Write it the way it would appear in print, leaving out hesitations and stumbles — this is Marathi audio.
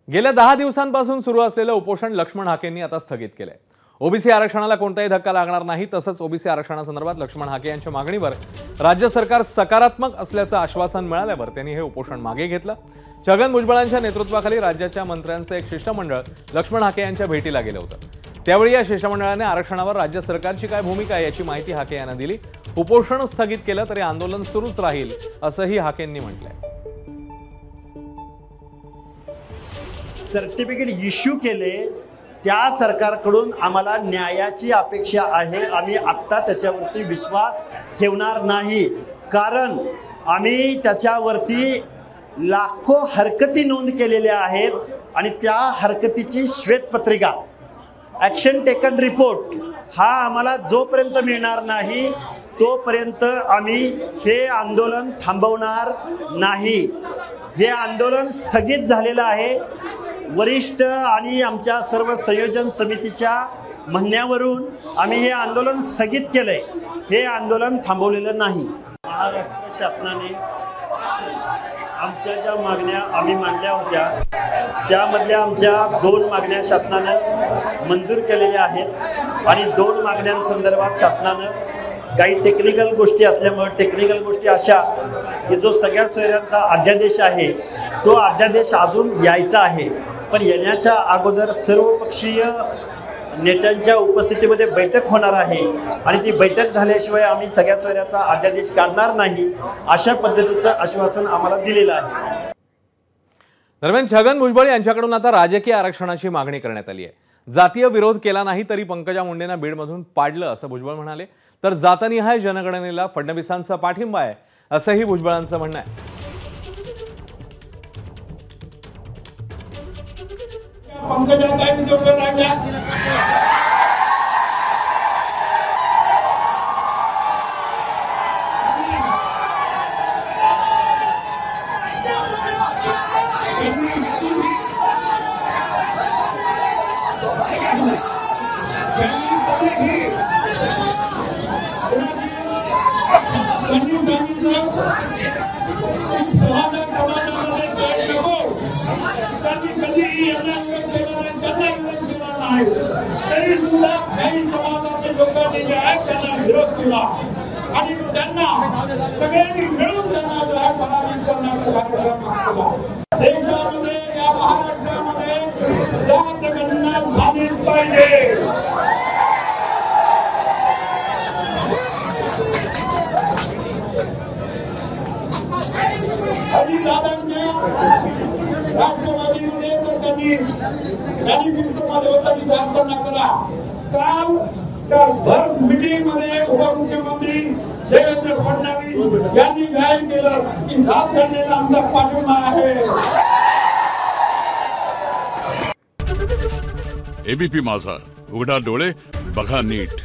गेल्या 10 दिवसांपासून सुरू असलेलं उपोषण लक्ष्मण हाकेंनी आता स्थगित केलंय। ओबीसी आरक्षणाला कोणताही धक्का लागणार नाही, तसंच ओबीसी आरक्षणासंदर्भात लक्ष्मण हाके यांच्या मागणीवर राज्य सरकार सकारात्मक असल्याचं आश्वासन मिळाल्यावर त्यांनी हे उपोषण मागे घेतलं। छगन भुजबळांच्या नेतृत्वाखाली राज्याच्या मंत्र्यांचं एक शिष्टमंडळ लक्ष्मण हाके यांच्या भेटीला गेलं होतं। त्यावेळी या शिष्टमंडळाने आरक्षणावर राज्य सरकारची काय भूमिका आहे याची माहिती हाके यांना दिली। उपोषण स्थगित केलं तरी आंदोलन सुरूच राहील असंही हाकेंनी म्हटलंय। सर्टिफिकेट इश्यू केले त्या सरकारकडून आम्हाला न्यायाची अपेक्षा आहे। आम्ही आत्ता त्याच्यावरती विश्वास ठेवणार नाही, कारण आम्ही त्याच्यावरती लाखो हरकती नोंद केलेल्या आहेत आणि त्या हरकतीची श्वेतपत्रिका ॲक्शन टेकन रिपोर्ट हा आम्हाला जोपर्यंत मिळणार नाही तोपर्यंत आम्ही हे आंदोलन थांबवणार नाही। हे आंदोलन स्थगित झालेलं आहे। वरिष्ठ आणि आमच्या सर्व संयोजन समितीच्या म्हणण्यावरून आम्ही हे आंदोलन स्थगित केलंय। हे आंदोलन थांबवलेलं नाही। महाराष्ट्र शासनाने आमच्या ज्या मागण्या आम्ही मांडल्या होत्या त्यामधल्या आमच्या 2 मागण्या शासनानं मंजूर केलेल्या आहेत आणि 2 मागण्यांसंदर्भात शासनानं काही टेक्निकल गोष्टी असल्यामुळे टेक्निकल गोष्टी अशा की जो सगळ्या सोयऱ्यांचा अध्यादेश आहे तो अध्यादेश अजून यायचा आहे, पण येण्याच्या अगोदर सर्वपक्षीय नेत्यांच्या उपस्थितीमध्ये बैठक होणार आहे आणि ती बैठक झाल्याशिवाय आम्ही सगळ्या सोयऱ्याचा अध्यादेश काढणार नाही, अशा पद्धतीचं आश्वासन आम्हाला दिलेलं आहे। दरम्यान छगन भुजबळ यांच्याकडून आता राजकीय आरक्षणाची मागणी करण्यात आली आहे। जातीय विरोध केला नाही तरी पंकजा मुंडेंना बीडमधून पाडलं असं भुजबळ म्हणाले, तर जातनिहाय जनगणनेला फडणवीसांचा पाठिंबा आहे असंही भुजबळांचं म्हणणं आहे। तरी सुद्धा काही समाजाच्या लोकांनी जे आहे त्यांना विरोध केला आणि त्यांना सगळ्यांनी मिळून त्यांना जो आहे पराभूत करण्याचा कार्यक्रम केला। देशामध्ये या महाराष्ट्रामध्ये जातगणना झालीच पाहिजे। अजितदादांच्या राष्ट्रवादीमध्ये तर त्यांनी मॅनिफेस्टोमध्ये होता की जातगणना करा। काल त्या भर मीटिंग मध्ये उपमुख्यमंत्री देवेंद्र फडणवीस यांनी जाहीर केलं की जातगणनेला आमचा पाठिंबा आहे। एबीपी माझा, उघडा डोळे बघा नीट।